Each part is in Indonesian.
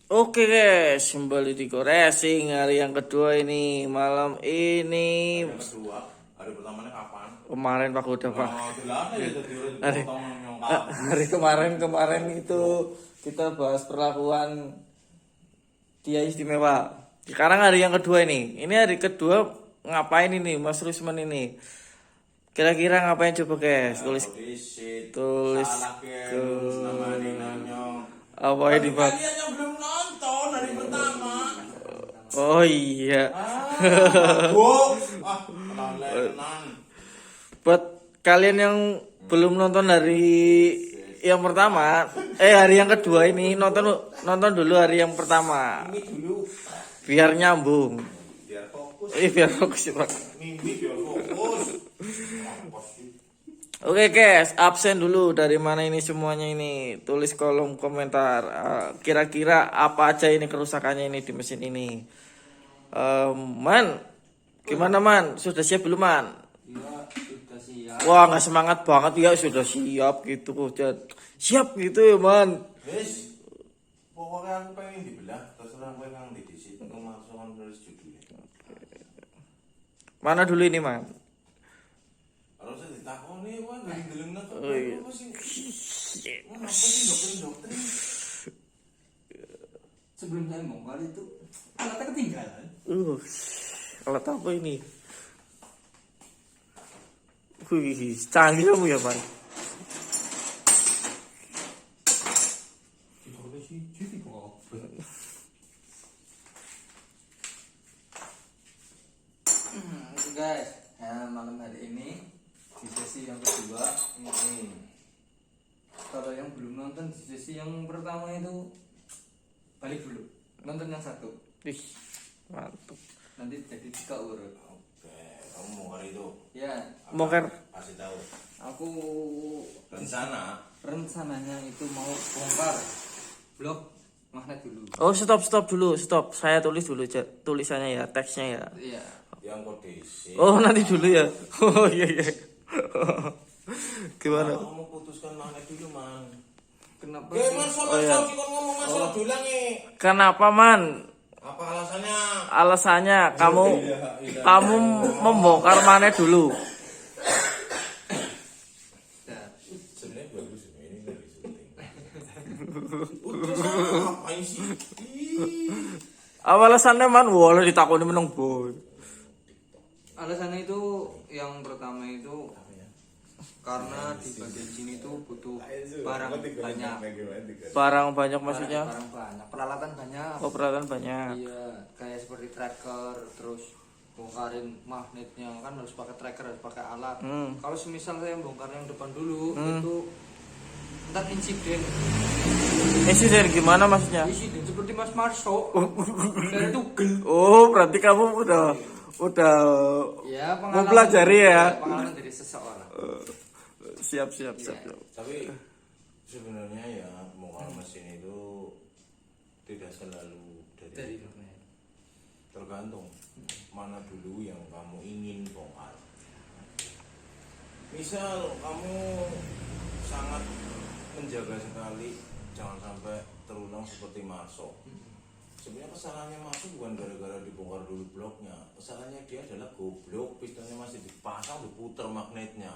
Oke guys, kembali di Racing hari yang kedua ini malam ini. Yang kedua, hari pertamanya kapan? Kemarin Pak udah Pak. Jelas ya tadi urut Hari, potong nyongkap. hari kemarin itu kita bahas perlakuan dia istimewa. Sekarang hari yang kedua ini. Ini hari kedua ngapain ini Mas Rusman ini? Kira-kira ngapain coba guys? Tulis ke apa ini Pak? Kalian yang belum nonton hari pertama. Oh iya. Tenan. Buat kalian yang belum nonton hari yang pertama, hari yang kedua ini nonton dulu hari yang pertama. Ini dulu Biar nyambung. biar fokus. Biar fokus ya, Pak. Mimpi biar fokus. Oke guys, absen dulu dari mana ini semuanya ini. Tulis kolom komentar. Kira-kira apa aja ini kerusakannya ini di mesin ini. Man, gimana Man? Sudah siap belum Man? Iya, sudah siap. Wah nggak semangat banget ya sudah siap gitu siap gitu ya Man. Wes, pokoknya aku pengen dibelah, terserah kowe kang di disit masukkan tulis judulnya. Mana dulu ini Man? Harusnya ditakoni wan dari delengna kok Oh, iya. apa sih? Apa sih dokter? Sebelum saya bongkar itu alatnya ketinggalan. Kalau apa ini? Wih, canggih kamu ya Man. Udah sih, jadi kok. Oke guys, malam hari ini di sesi yang kedua. Kalau yang belum nonton di sesi yang pertama itu balik dulu, nonton yang satu. Ih, mantap. Nanti jadi 3 urut. Oke, kamu mau hari itu? Ya, Bongkar. Kasih tahu. aku Rencananya itu mau bongkar blok magnet dulu. Oh stop dulu. Saya tulis dulu tulisannya ya, teksnya ya. Iya. yang kondisi. Oh nanti dulu ya. Oh iya. Gimana? Kamu putuskan magnet dulu, Man. Kenapa? Oh, iya. Ngomong masalah dulu nih. Kenapa Man? Apa alasannya? Alasannya kamu membongkar magnet dulu. Sebenarnya bagus ini dari syuting. Udah sana ngapain sih? Apa alasannya Man? Wah ditakoni meneng boy. Alasannya itu yang pertama itu karena di bagian sini tuh butuh barang banyak. Barang banyak maksudnya? Barang banyak, peralatan banyak. Oh peralatan banyak. Iya, kayak seperti tracker, terus bongkarin magnetnya kan harus pakai tracker, harus pakai alat. Kalau semisal saya bongkar yang depan dulu itu ntar insiden. Insiden gimana maksudnya? Insiden seperti Mas Marso. Dari tugel. Oh berarti kamu udah Ya, mempelajari ya. Pengalaman dari seseorang. Siap. Tapi sebenarnya ya bongkar mesin itu tidak selalu Dari tergantung mana dulu yang kamu ingin bongkar. Misal kamu sangat menjaga sekali jangan sampai terulang seperti Marso. Sebenarnya kesalahannya Marso bukan gara-gara dibongkar dulu bloknya. Kesalahannya dia adalah goblok, pistonnya masih dipasang, diputer magnetnya.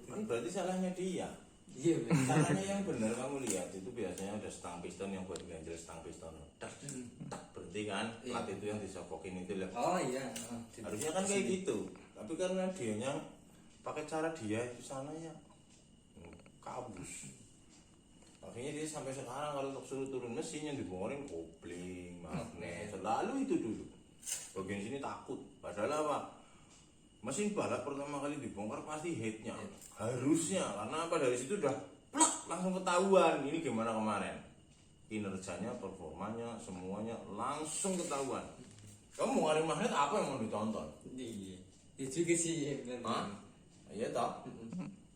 Kan berarti salahnya dia. Iya, Salahnya yang benar kamu lihat itu biasanya ada stang piston yang buat ganjel stang piston. Tak berarti kan plat itu yang disopokin itu lah. Oh iya. Harusnya kan kayak gitu. Tapi karena dianya pakai cara dia itu sana ya kabus. Akhirnya dia sampai sekarang kalau suruh turun mesin yang dibongkarin kopling, magnet, selalu itu dulu. Bagian sini takut. Padahal apa? Mesin balap pertama kali dibongkar pasti headnya. Harusnya karena apa dari situ udah plak langsung ketahuan. Ini gimana kemarin? Kinerjanya, performanya, semuanya langsung ketahuan. Kamu mau ngeluarin magnet apa yang mau ditonton? Iya. Itu juga sih benar. Iya toh.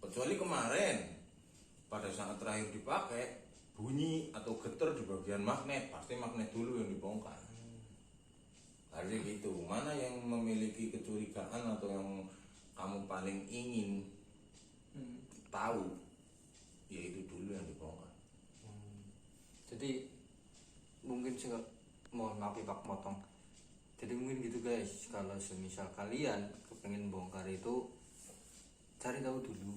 Kecuali kemarin pada saat terakhir dipakai bunyi atau getar di bagian magnet, pasti magnet dulu yang dibongkar. Harusnya gitu. Mana yang memiliki kecurigaan atau yang kamu paling ingin tahu, ya itu dulu yang dibongkar. Jadi mungkin sih mohon maaf ya Pak motong. Jadi mungkin gitu guys, kalau semisal kalian kepengen bongkar itu cari tahu dulu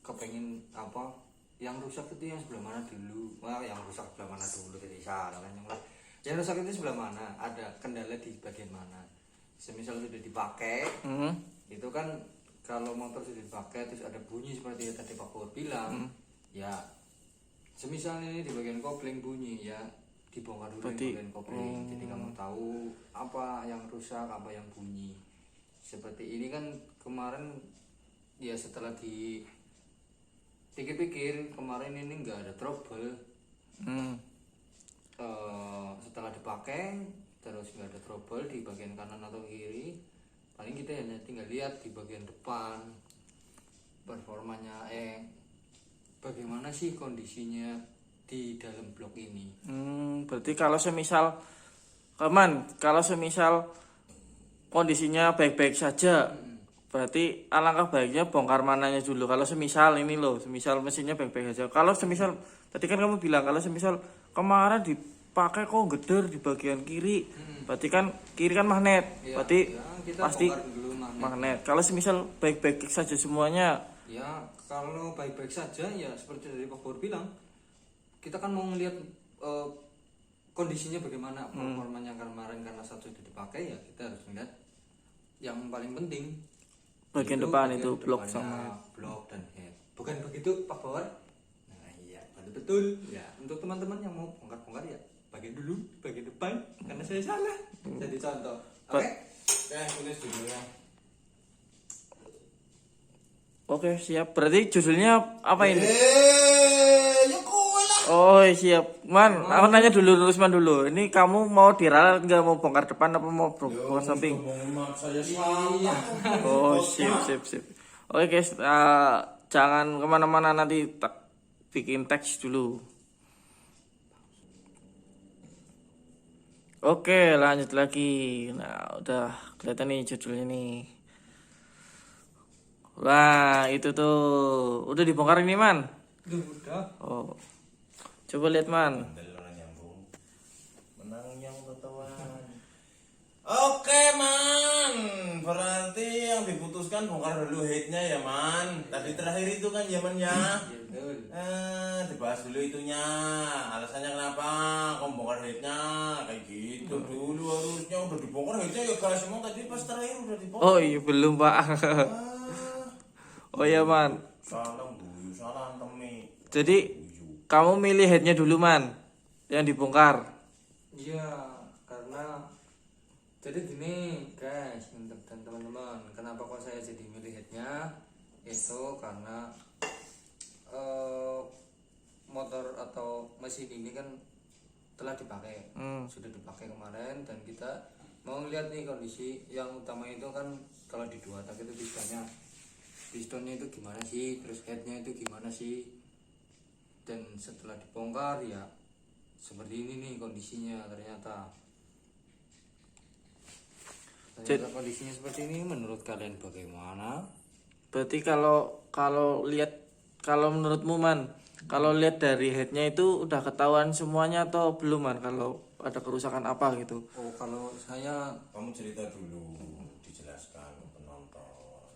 kepengen apa yang rusak itu yang sebelah mana dulu. Yang rusak sebelah mana dulu, jadi salah kan yang rusak itu sebelah mana, ada kendala di bagian mana. Semisal sudah dipakai itu kan, kalau motor sudah dipakai terus ada bunyi seperti yang tadi Pak Pur bilang, ya semisal ini di bagian kopling bunyi, ya dibongkar dulu di bagian kopling. Jadi kamu tahu apa yang rusak, apa yang bunyi. Seperti ini kan kemarin ya, setelah di pikir-pikir kemarin ini nggak ada trouble. Setelah dipakai terus nggak ada trouble di bagian kanan atau kiri, paling kita hanya tinggal lihat di bagian depan performanya, bagaimana sih kondisinya di dalam blok ini. Berarti kalau semisal kondisinya baik-baik saja, berarti alangkah baiknya bongkar mananya dulu. Kalau semisal ini loh, semisal mesinnya baik-baik saja. Kalau semisal tadi kan kamu bilang kalau semisal kemarin dipakai kok geder di bagian kiri, berarti kan kiri kan magnet, berarti kita pasti bongkar dulu magnet. Kalau semisal baik-baik saja semuanya, ya kalau baik-baik saja ya seperti dari Pak Pur bilang, kita kan mau ngelihat kondisinya bagaimana performanya kemarin, karena satu itu dipakai ya kita harus melihat yang paling penting bagian depan itu blok sama blok dan head. Bukan begitu Pak Pur? Nah iya betul ya. Untuk teman-teman yang mau bongkar-bongkar ya bagian dulu, bagian depan, karena saya salah jadi contoh. Oke? Tulis judulnya. Oke, siap. Berarti judulnya apa ini? Ya kowe lah. Oh siap, Man. Aku nanya dulu, Rusman dulu. Ini kamu mau diralat nggak, mau bongkar depan apa mau bongkar samping? Saya salah. Oh sip. Oke guys, jangan kemana-mana, nanti tak bikin teks dulu. Oke, lanjut lagi. Nah, udah kelihatan nih judulnya nih. Wah, itu tuh udah dibongkar ini, Man. Udah. Oh, coba lihat, Man. Menang yang tetawan. Oke Man, berarti yang diputuskan bongkar dulu headnya ya Man. Tadi terakhir itu kan zamannya. Dibahas dulu itunya. Alasannya kenapa kamu bongkar headnya kayak gitu dulu, harusnya udah dibongkar headnya ya guys. Emang tadi pas terakhir udah dibongkar. Oh iya belum, Pak. Oh iya, Man. Salah temi. Jadi kamu milih headnya dulu, Man, yang dibongkar. Iya, karena jadi gini guys, untuk teman-teman, kenapa kok saya jadi milih headnya? Itu karena motor atau mesin ini kan telah dipakai, sudah dipakai kemarin, dan kita mau lihat nih kondisi yang utama itu kan kalau di dua tak itu pistonnya itu gimana sih, terus headnya itu gimana sih, dan setelah dibongkar ya seperti ini nih kondisinya. Ternyata kondisinya seperti ini. Menurut kalian bagaimana? Berarti kalau menurutmu, Man, kalau lihat dari headnya itu udah ketahuan semuanya atau belum, Man? Kalau ada kerusakan apa gitu? Oh, kalau saya, Kamu cerita dulu, dijelaskan ke penonton.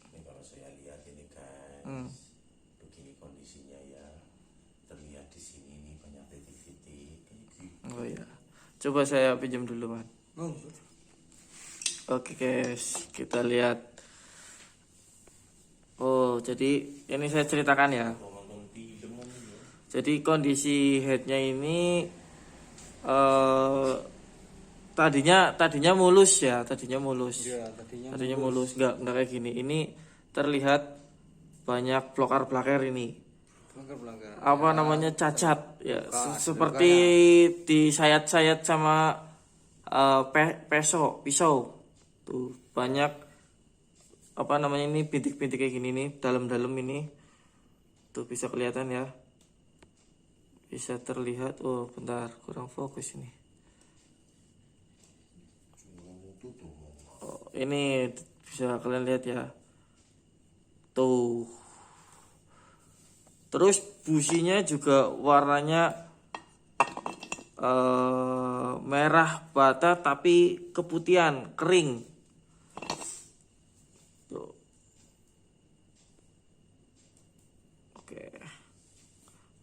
Ini kalau saya lihat ini guys, begini kondisinya ya. Terlihat di sini nih banyak titik-titik kayak gitu. Oh iya, coba saya pinjam dulu, Man. oh, Oke guys, kita lihat. Oh, jadi ini saya ceritakan ya. Nonton film ya. Jadi kondisi headnya ini tadinya mulus ya, tadinya mulus. ya, Tadinya mulus, enggak kayak gini. Ini terlihat banyak blokar-blokar ini. pelanggar. Apa namanya, cacat ya, seperti disayat-sayat sama pisau. Tuh, banyak apa namanya ini, bintik-bintik kayak gini nih, dalam-dalam ini. Tuh bisa kelihatan ya. Bisa terlihat. Oh, bentar, kurang fokus ini. Oh, ini bisa kalian lihat ya. Tuh. Terus businya juga warnanya merah bata tapi keputihan, kering. Tuh. Oke.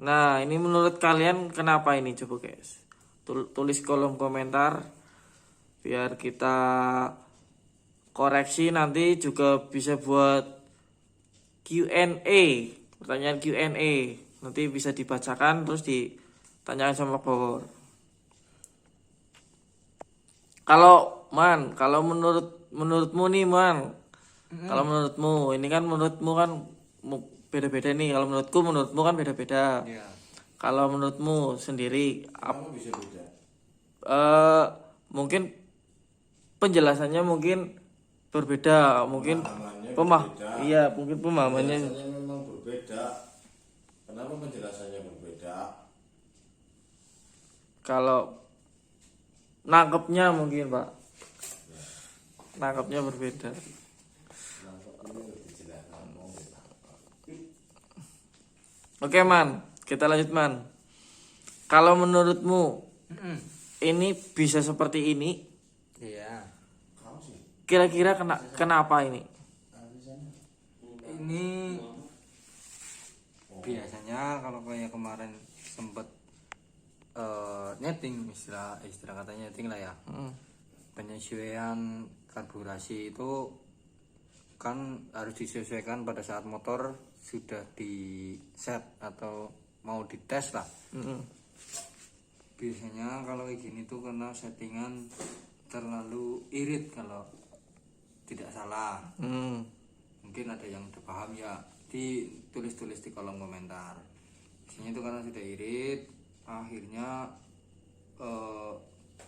Nah, ini menurut kalian kenapa ini coba guys? Tulis kolom komentar biar kita koreksi, nanti juga bisa buat Q&A, pertanyaan Q&A. Nanti bisa dibacakan terus ditanyakan sama Bogor. Kalau menurutmu nih Man, kalau menurutmu ini kan menurutmu kan beda-beda nih. Kalau menurutmu kan beda-beda. Ya. Kalau menurutmu sendiri Kenapa bisa beda? mungkin penjelasannya mungkin berbeda, mungkin Pemahamannya iya mungkin pemahamannya. Penjelasannya memang berbeda. Kenapa penjelasannya berbeda? Kalau nangkepnya mungkin Pak, nangkepnya berbeda. Oke Man, kita lanjut Man. Kalau menurutmu ini bisa seperti ini, Iya. kira-kira kenapa ini? Ini biasanya kalau kayak kemarin sempet nyeting, istilah katanya nyeting lah ya. Penyesuaian karburasi itu kan harus disesuaikan pada saat motor sudah di set atau mau dites lah. Biasanya kalau kayak gini tuh karena settingan terlalu irit kalau tidak salah. Mungkin ada yang udah paham ya, ditulis-tulis di kolom komentar. Biasanya itu karena sudah irit, akhirnya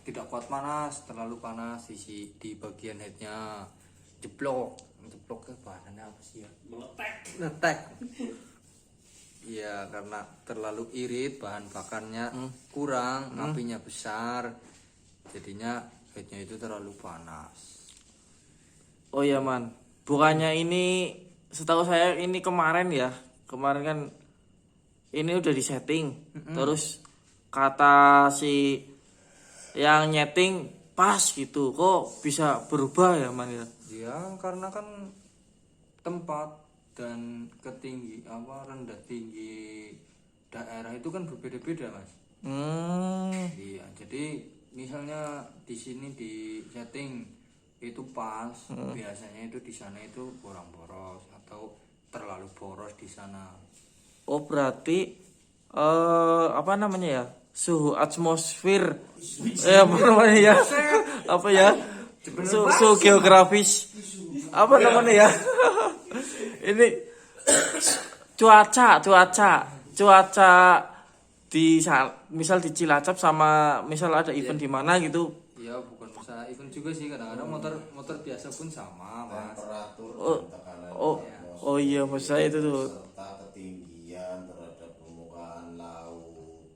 tidak kuat panas, terlalu panas di bagian headnya, jeblok ke bahannya apa sih ya? Meletek. Iya, karena terlalu irit, bahan bakarnya kurang, apinya besar, jadinya headnya itu terlalu panas. Oh ya Man, bukannya ini setahu saya ini kemarin kan ini udah disetting, terus kata si yang nyeting pas gitu, kok bisa berubah ya Man ya? Ya, karena kan tempat dan rendah tinggi daerah itu kan berbeda-beda Mas. Iya, jadi misalnya di sini di setting itu pas, biasanya itu di sana itu kurang boros atau terlalu boros di sana. Oh berarti apa namanya ya, suhu atmosfer apa namanya ya, apa ya, suhu geografis apa namanya ya ini cuaca misal di Cilacap sama misal ada event di mana gitu. Ya bukan masalah event juga sih, kadang-kadang motor biasa pun sama Mas. Temperatur dan tekanan Oh iya, maksud saya itu tuh. serta ketinggian terhadap permukaan laut.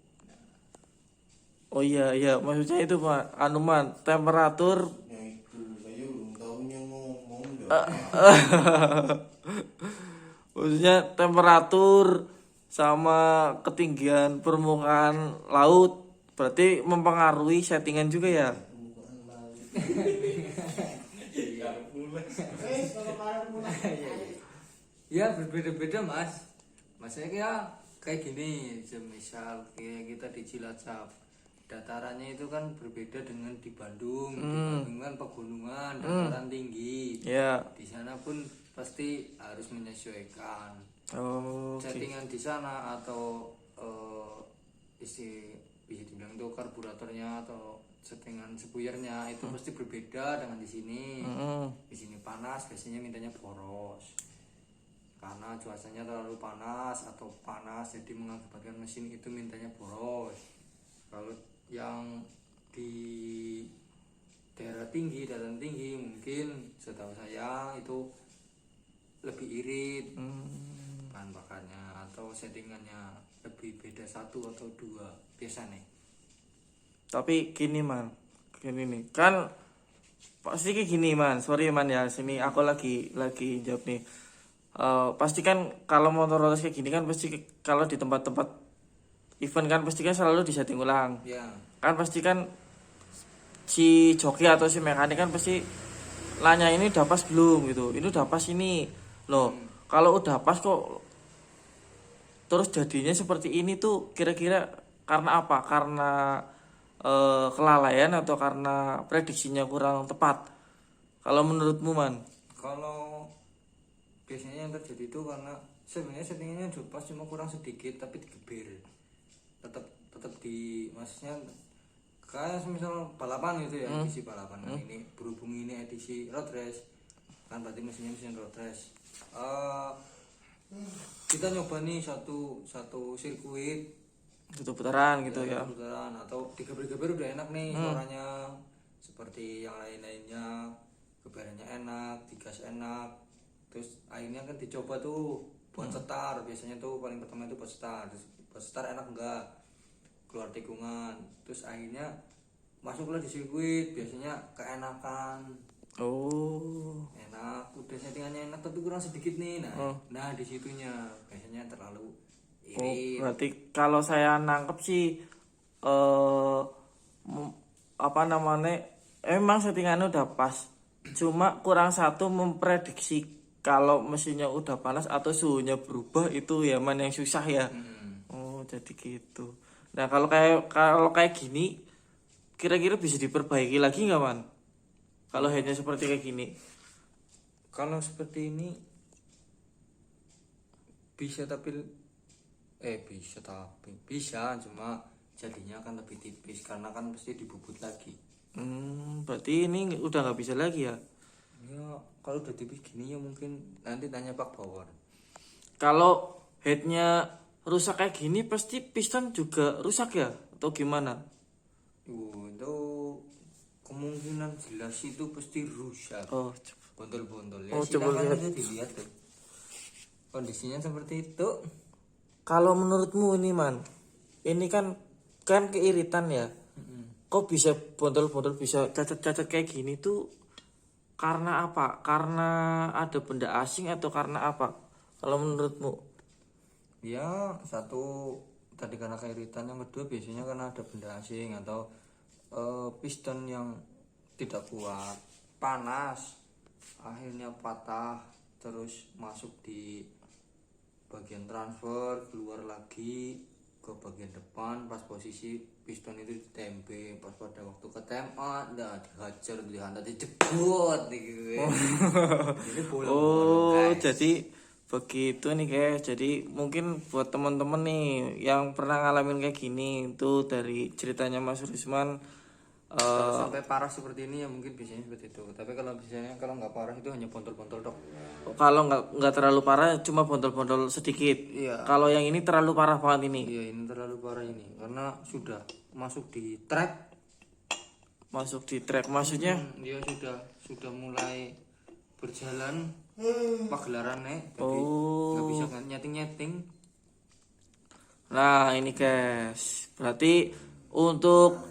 Oh iya, maksudnya itu Pak, Man, temperatur Ya itu saya belum tahu yang ngomong maksudnya temperatur sama ketinggian permukaan laut berarti mempengaruhi settingan juga ya. Ya berbeda-beda Mas. Maksudnya kayak gini, misal kayak kita di Cilacap, datarannya itu kan berbeda dengan di Bandung. Di Bandung kan pegunungan, dataran tinggi. Ya. Di sana pun pasti harus menyesuaikan. Oh. Settingan di sana atau bisa dibilang itu karburatornya atau settingan spuyernya itu pasti berbeda dengan di sini. Di sini panas, biasanya mintanya boros. Karena cuacanya terlalu panas atau panas jadi mengakibatkan mesin itu mintanya boros. Kalau yang di daerah tinggi, dataran tinggi mungkin setahu saya itu lebih irit bahan bakarnya atau settingannya lebih beda 1 atau 2 biasa nih. Tapi gini Man, gini nih kan pasti kayak gini Man, sorry Man ya, sini aku lagi jawab nih. Pasti kan kalau motor kayak gini kan pasti kalau di tempat-tempat event kan pasti kan selalu disetting ulang. Ya. kan pasti kan si joki atau si mekanik kan pasti nanya ini udah pas belum gitu, ini udah pas ini loh. Kalau udah pas kok terus jadinya seperti ini tuh kira-kira karena apa? Karena kelalaian atau karena prediksinya kurang tepat? Kalau menurutmu man? Kalau biasanya yang terjadi itu karena sebenarnya settingannya udah pas, cuma kurang sedikit tapi digeber. Tetap di maksudnya kayak misal balapan gitu ya, edisi balapan. Nah, ini berhubung ini edisi road race kan, berarti mesinnya mesin road race. Kita nyoba nih satu sirkuit Itu putaran gitu ya. putaran, atau digeber-geber udah enak nih suaranya, seperti yang lain-lainnya, geberannya enak, digas enak. Terus akhirnya kan dicoba tuh buat setar, biasanya tuh paling pertama itu buat setar. Terus buat setar enak enggak, keluar tikungan. Terus akhirnya masuklah di sirkuit, biasanya keenakan, Oh. enak, udah settingannya enak tapi kurang sedikit nih. Nah di situnya biasanya terlalu Oh, irit. berarti kalau saya nangkep sih apa namanya? Emang settingannya udah pas. Cuma kurang satu memprediksi kalau mesinnya udah panas atau suhunya berubah, itu ya man yang susah ya. Oh, jadi gitu. Nah, kalau kayak gini kira-kira bisa diperbaiki lagi nggak man? Kalau headnya seperti kayak gini. Kalau seperti ini bisa tapi bisa, cuma jadinya kan lebih tipis karena kan pasti dibubut lagi. Berarti ini udah nggak bisa lagi ya? Ya kalau udah tipis gini ya mungkin nanti tanya Pak Bawor. Kalau headnya rusak kayak gini pasti piston juga rusak ya? Atau gimana? Itu kemungkinan jelas itu pasti rusak. Oh, Bondol-bondol ya. Oh, coba Silakan lihat. aja dilihat tuh. Kondisinya seperti itu. kalau menurutmu ini man, ini kan keiritan ya. Kok bisa bondol-bondol, bisa cacat-cacat kayak gini tuh karena apa? Karena ada benda asing atau karena apa? Kalau menurutmu? Ya satu tadi karena keiritan, yang kedua biasanya karena ada benda asing atau piston yang tidak kuat, panas, akhirnya patah, terus masuk di bagian transfer, keluar lagi ke bagian depan, pas posisi piston itu ditempe, pas pada waktu ke TMA dihajar, dihantam, dijebot gitu. Jadi bolong-bolong, Oh, guys. jadi begitu nih guys. Jadi mungkin buat teman-teman nih yang pernah ngalamin kayak gini, itu dari ceritanya Mas Rusman. Kalau sampai parah seperti ini ya mungkin biasanya seperti itu. Tapi kalau biasanya kalau nggak parah itu hanya botol-botol dok. Kalau nggak terlalu parah, cuma bondol-bondol sedikit. Iya. Kalau yang ini terlalu parah banget ini. Iya, ini terlalu parah ini karena sudah masuk di track. Masuk di track, maksudnya? Dia sudah mulai berjalan pagelaran nih, jadi Oh. nggak bisa nyeting-nyeting. Nah ini guys, berarti untuk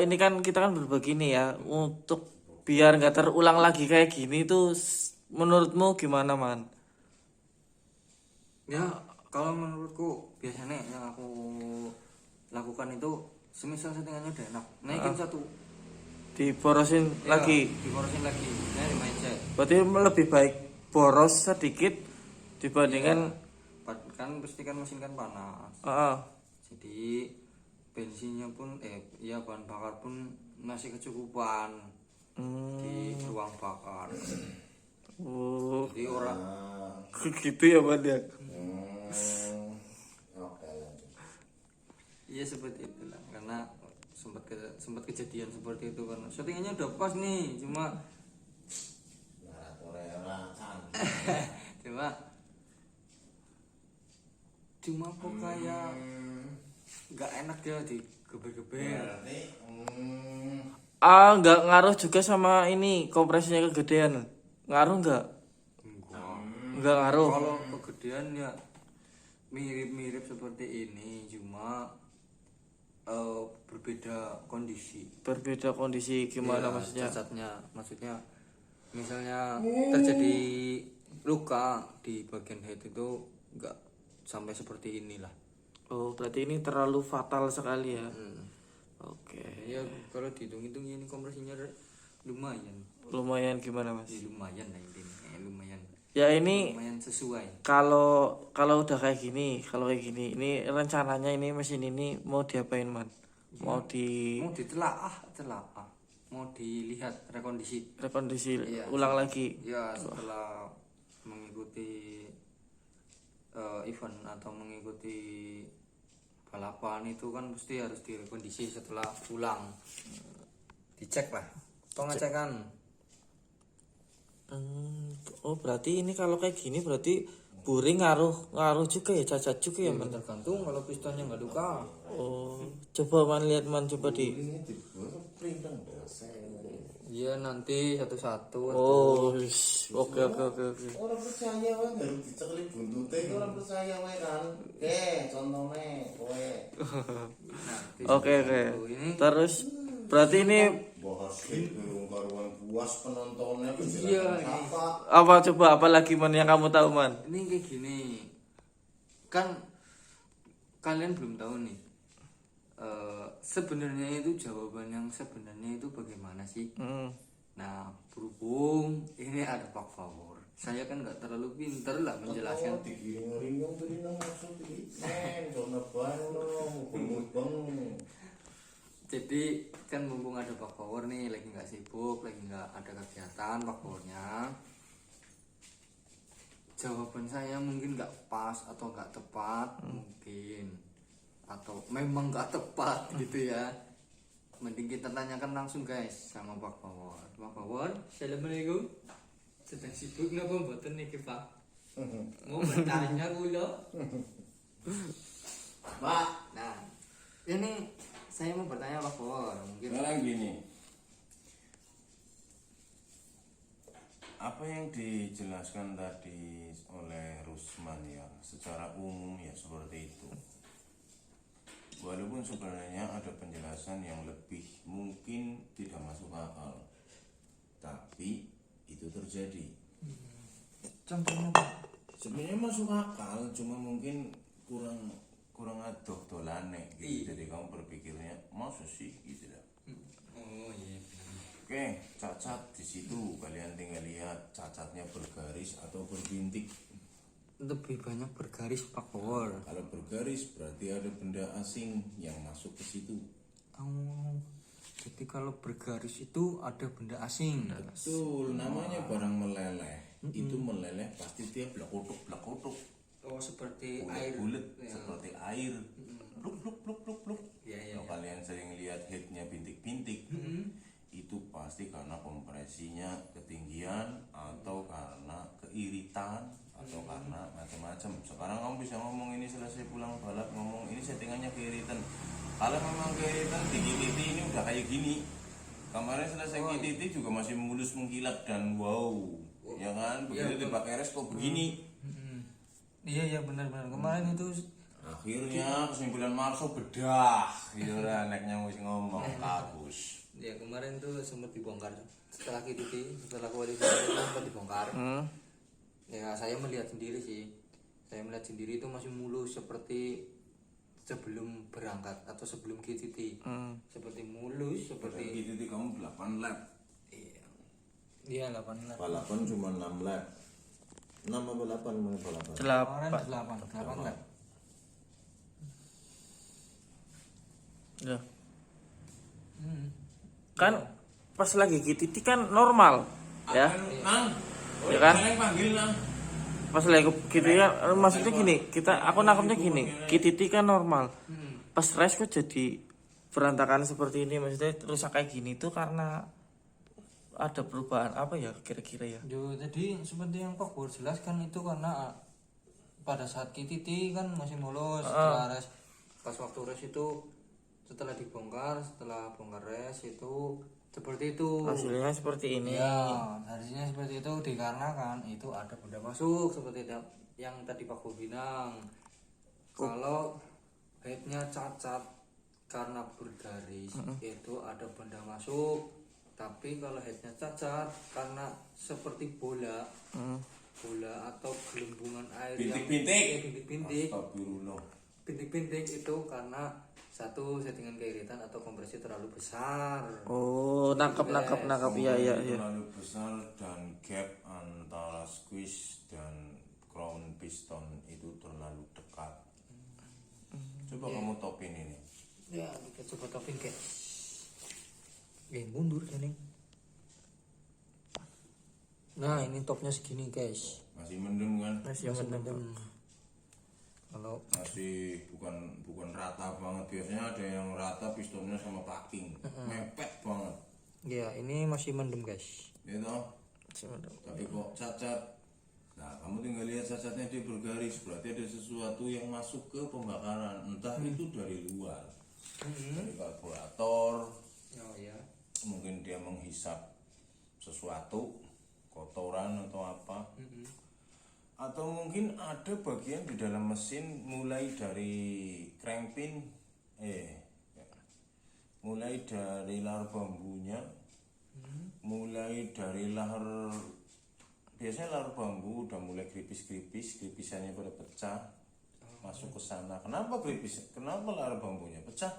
ini kan kita kan berbagi nih ya, untuk biar nggak terulang lagi kayak gini tuh menurutmu gimana man? Ya kalau menurutku biasanya yang aku lakukan itu semisal settingannya udah enak, naikin satu, Diborosin lagi, diborosin lagi, nah dimain cek. berarti lebih baik boros sedikit dibandingkan Kan pasti kan mesin kan panas, jadi bensinnya pun ya bahan bakar pun masih kecukupan di ruang bakar. Oh, Jadi orang gitu ya man ya. iya seperti itu lah, karena sempat kejadian seperti itu karena settingannya udah pas nih, cuma kok kayak nggak enak dia digeber-geber. Nggak ngaruh juga sama ini kompresinya kegedean, ngaruh nggak? Nggak ngaruh. Kalau kegedean ya mirip-mirip seperti ini, cuma berbeda kondisi. Berbeda kondisi gimana Ya, maksudnya? cacatnya, maksudnya misalnya terjadi luka di bagian head itu nggak sampai seperti inilah. Oh, berarti ini terlalu fatal sekali ya. Oke. Ya kalau dihitung-hitung ini kompresinya lumayan. Lumayan gimana, Mas? Ya, lumayan lah intinya. Lumayan. Ya ini Lumayan sesuai. kalau udah kayak gini, ini rencananya ini mesin ini mau diapain, Man? Mau Mau ditelaah, mau dilihat rekondisi. rekondisi Iya. ulang lagi. Ya setelah mengikuti event atau mengikuti balapan itu kan pasti harus direkondisi setelah pulang, dicek lah, pengecekan. Oh, berarti ini kalau kayak gini berarti buring ngaruh juga ya, cacat juga ya, Man? Tergantung kalau pistonnya nggak duka. Oh, coba Man lihat, Man, coba di. Ini dibuat perintah bahasa. Iya nanti satu-satu. Oh, oke. Orang percaya wae baru dicekeli buntute orang percaya wae kan. Contohnya kowe. Nanti Oke. satu-satu. Ini Terus berarti ini Bahas itu karuan puas penontonnya Iya, apa? coba apa lagi, Man, yang kamu tahu, Man? ini kayak gini kan, kalian belum tahu nih sebenarnya itu jawaban yang sebenarnya itu bagaimana sih. Nah berhubung ini ada Pak Favor, saya kan nggak terlalu pinter lah menjelaskan. Digiring-giring tadi nang maksud iki. Zona mubeng. Jadi kan mumpung ada Pak Favor nih, lagi nggak sibuk, lagi nggak ada kegiatan Pak Favornya, jawaban saya mungkin nggak pas atau nggak tepat mungkin, atau memang nggak tepat gitu ya. Mending kita tanyakan langsung guys sama Pak Favor. Pak Favor, assalamualaikum. Sedang sibuk nggak pembuatan nih Pak? Mau bertanya kula. Pak, Nah, ini saya mau bertanya Pak Favor, mungkin. sekarang gini. Apa yang dijelaskan tadi oleh Rusman ya, secara umum ya seperti itu. Walaupun sebenarnya ada penjelasan yang lebih mungkin tidak masuk akal, tapi itu terjadi. Contohnya Pak. Sebenarnya masuk akal, cuma mungkin kurang adoh dolane gitu. Jadi kamu berpikirnya masa sih gitu lah. Oh iya. Oke, cacat di situ kalian tinggal lihat cacatnya bergaris atau berbintik. Lebih banyak bergaris Pak Favor. Kalau bergaris berarti ada benda asing yang masuk ke situ. Oh, jadi kalau bergaris itu ada benda asing. Betul, namanya barang meleleh. Itu meleleh pasti dia blak-utuk. Oh, seperti air. Bulat Ya. seperti air. Pluk. Ya. Kalau kalian sering lihat headnya bintik-bintik, itu pasti karena kompresinya ketinggian atau karena keiritan atau karena macam-macam. Sekarang kamu bisa ngomong ini selesai pulang balap, ngomong ini settingannya keiritan. Kalau memang keiritan titi ini udah kayak gini. Kemarin selesai titi juga masih mulus mengkilat dan wow, ya kan? Begitu dipakai res kok begini. Iya benar-benar. Kemarin itu Akhirnya kesimpulan Marso bedah, gitu lah anaknya mesti ngomong kabus. ya kemarin tuh sempat dibongkar setelah setelah kualifikasi itu sempat dibongkar. Ya saya melihat sendiri sih. Saya melihat sendiri itu masih mulus seperti sebelum berangkat atau sebelum GTT. Seperti mulus seperti Gitu kamu 8 lap. iya 8 lap. Balapan cuma 6 lap. 6 apa 8 mau balapan? Kemarin 8 lap. Ya. Kan pas lagi GTT kan normal, ya. Nang. Ya kan? Kalian panggil nang. Pas lagi GTT kan maksudnya gini, aku nangkepnya gini, GTT kan normal. Pas race kok jadi berantakan seperti ini, maksudnya rusak kayak gini tuh karena ada perubahan apa ya kira-kira ya? Jadi seperti yang Pak Bor jelaskan itu karena pada saat KTT kan masih mulus, setelah res, pas waktu res itu setelah bongkar res itu seperti itu. Hasilnya seperti ini. Ya, hasilnya seperti itu dikarenakan itu ada benda masuk seperti yang tadi Pak Bor bilang. Kalau headnya cacat karena bergaris itu ada benda masuk. Tapi kalau headnya cacat karena seperti bola atau gelembungan air Bintik-bintik. bintik-bintik Astagfirullah. dipinting itu karena satu settingan keiritan atau kompresi terlalu besar. Oh, nangkap iya iya iya. Terlalu besar dan gap antara squeeze dan crown piston itu terlalu dekat. Coba kamu topin ini. Ya, kita coba topin guys. Mundur ya nih. Nah, ini topnya segini guys. Masih mendem kan? Masih mendem. Kalau Masih bukan rata banget. Biasanya ada yang rata pistonnya sama packing, mepet banget. ya ini masih mendem guys. Gitu. Masih mendem. Tapi kok cacat. Nah, kamu tinggal lihat cacatnya dia bergaris, berarti ada sesuatu yang masuk ke pembakaran. Entah itu dari luar, dari karburator, Oh ya. mungkin dia menghisap sesuatu, kotoran atau apa. Atau mungkin ada bagian di dalam mesin mulai dari crankpin, mulai dari lahar bambunya, mulai dari lahar, biasanya lahar bambu udah mulai gripisannya pada pecah, masuk ke sana. Kenapa kenapa lahar bambunya pecah?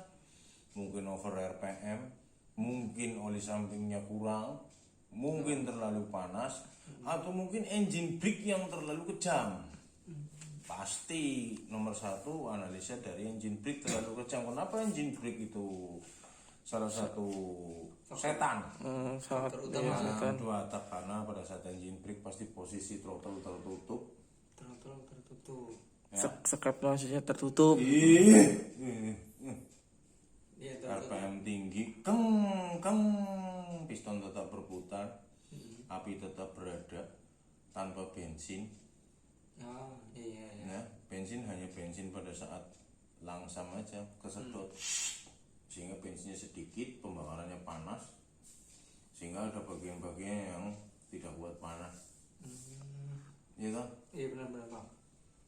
Mungkin over RPM, mungkin oli sampingnya kurang, mungkin terlalu panas, atau mungkin engine brake yang terlalu kejam. Pasti nomor satu analisa dari engine brake terlalu kejam. Kenapa engine brake itu salah satu setan? Sangat Terutama iya, Dua tak, karena pada saat engine brake pasti posisi throttle tertutup. Tertutup. Ya. Sekap maksudnya tertutup. Iya, RPM tinggi, piston tetap berputar, api tetap berada tanpa bensin. Oh, iya ya. Ya, bensin hanya bensin pada saat langsam aja kesedot, sehingga bensinnya sedikit, pembakarannya panas, sehingga ada bagian-bagian yang tidak kuat panas. Iya kan? Iya benar-benar Bang.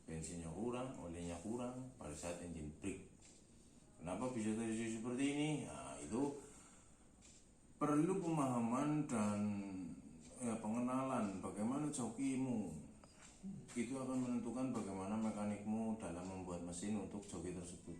Bensinnya kurang, olinya kurang pada saat engine brake. Kenapa bisa terjadi seperti ini? Nah, itu perlu pemahaman dan pengenalan bagaimana jokimu. Itu akan menentukan bagaimana mekanikmu dalam membuat mesin untuk joki tersebut.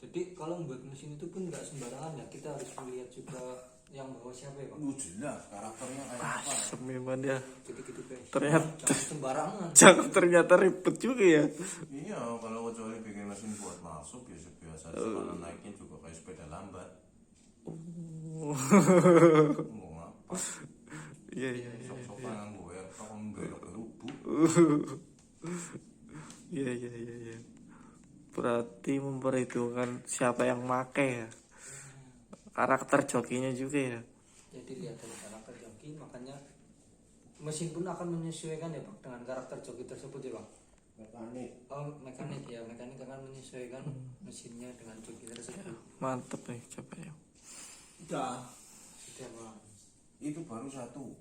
Jadi kalau membuat mesin itu pun nggak sembarangan ya, kita harus melihat juga yang bawa siapa ya Bang. Jelas karakternya kayak apa. Memang dia Jadi gitu guys. ternyata Jangan sembarangan. ternyata ribet juga ya. Iya, kalau kecuali bikin mesin buat masuk biasa aja, kalau naiknya juga kayak sepeda lambat. Ngomong apa? Iya iya. Sok-sokan nganggo wertok belok ke lubuk. Iya iya iya iya. Berarti memperhitungkan siapa yang make ya. Karakter jokinya juga ya. Jadi lihat dari karakter joki, makanya mesin pun akan menyesuaikan ya Bang dengan karakter joki tersebut ya Bang. Mekanik. Oh mekanik ya, mekanik akan menyesuaikan mesinnya dengan joki tersebut. Mantep nih coba ya. Udah. Sudah Bang. Itu baru satu.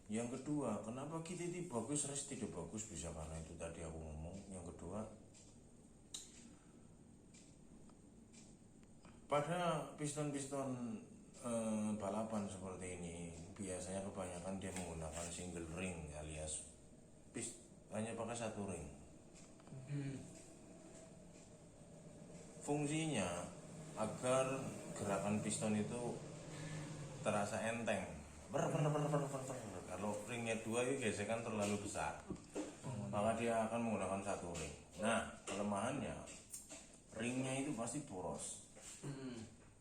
Yang kedua, kenapa kita ini bagus, res tidak bagus? Bisa karena itu tadi aku ngomong. Yang kedua, pada piston-piston balapan seperti ini biasanya kebanyakan dia menggunakan single ring alias hanya pakai satu ring. Fungsinya agar gerakan piston itu terasa enteng. Kalau ringnya dua itu gesekan terlalu besar, maka dia akan menggunakan satu ring. Nah, kelemahannya ringnya itu pasti boros.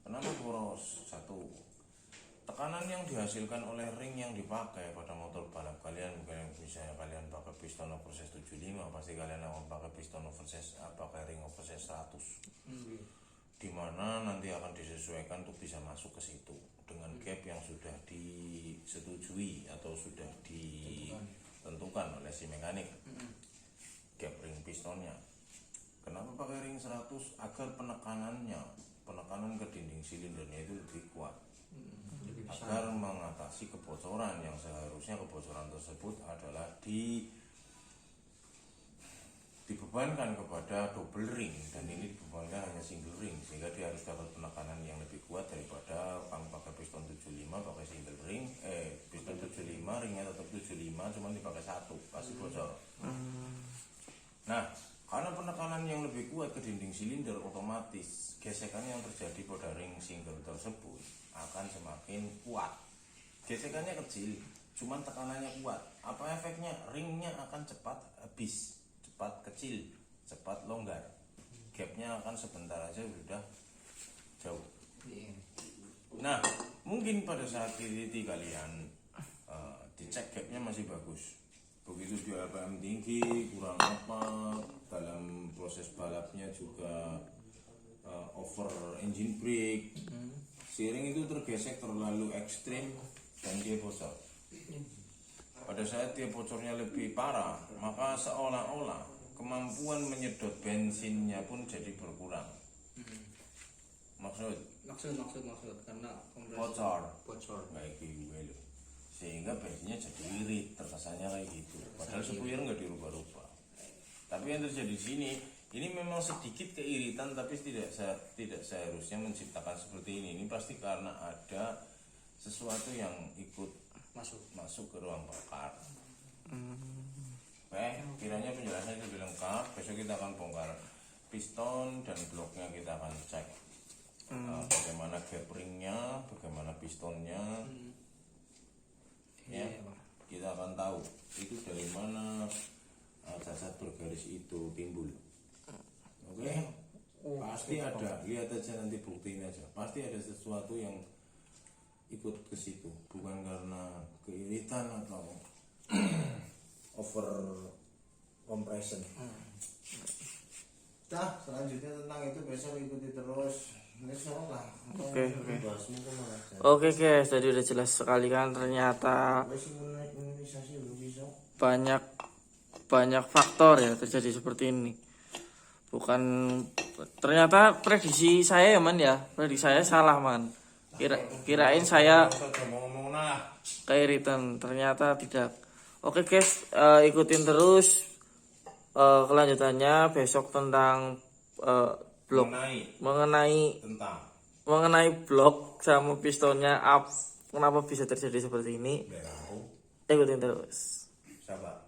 Kenapa boros? Satu, tekanan yang dihasilkan oleh ring yang dipakai pada motor balap kalian, misalnya kalian pakai piston oversize 75, pasti kalian akan pakai piston oversize, pakai ring oversize 100, di mana nanti akan disesuaikan untuk bisa masuk ke situ dengan gap yang sudah disetujui atau sudah ditentukan oleh si mekanik. Gap ring pistonnya. Kenapa pakai ring 100? Agar penekanan ke dinding silindernya itu lebih kuat, agar mengatasi kebocoran yang seharusnya kebocoran tersebut adalah dibebankan kepada double ring, dan ini dibebankan hanya single ring, sehingga dia harus dapat penekanan yang lebih kuat daripada kamu pakai piston 75 pakai single ring, piston 75 ringnya tetap 75 cuma dipakai satu, pasti bocor. Nah, Karena penekanan yang lebih kuat ke dinding silinder, otomatis gesekan yang terjadi pada ring single tersebut akan semakin kuat. Gesekannya kecil, cuman tekanannya kuat. Apa efeknya? Ringnya akan cepat habis, cepat kecil, cepat longgar. Gapnya akan sebentar aja sudah jauh. Iya. Nah, mungkin pada saat TTT kalian dicek gapnya masih bagus. Begitu di RPM tinggi, kurang apa, dalam proses balapnya juga over engine brake, steering itu tergesek terlalu ekstrim dan dia bocor. Pada saat dia bocornya lebih parah, maka seolah-olah kemampuan menyedot bensinnya pun jadi berkurang. Maksud Karena kompresi bocor kayak gitu loh. Sehingga bensinnya jadi irit, terkesannya kayak gitu. Padahal sepuyer nggak dirubah-rubah. Tapi yang terjadi di sini, ini memang sedikit keiritan, tapi tidak seharusnya menciptakan seperti ini. Ini pasti karena ada sesuatu yang ikut masuk ke ruang bakar. Oke, kiranya penjelasannya lebih lengkap. Besok kita akan bongkar piston dan bloknya, kita akan cek bagaimana gap ringnya, bagaimana pistonnya. Ya, kita akan tahu itu dari mana cacat bergaris itu timbul. Oke, pasti ada. Lihat aja nanti, buktiin aja. Pasti ada sesuatu yang ikut ke situ, bukan karena keiritan atau over compression. Nah, selanjutnya tentang itu besok ikuti terus. Oke guys, tadi udah jelas sekali kan, ternyata banyak faktor ya terjadi seperti ini. Bukan, ternyata prediksi saya ya man ya, prediksi saya salah man. Kirain saya keiritan, ternyata tidak. Oke guys, ikutin terus kelanjutannya besok tentang blok, mengenai blok sama pistonnya up, kenapa bisa terjadi seperti ini. Ikutin terus. Sabar.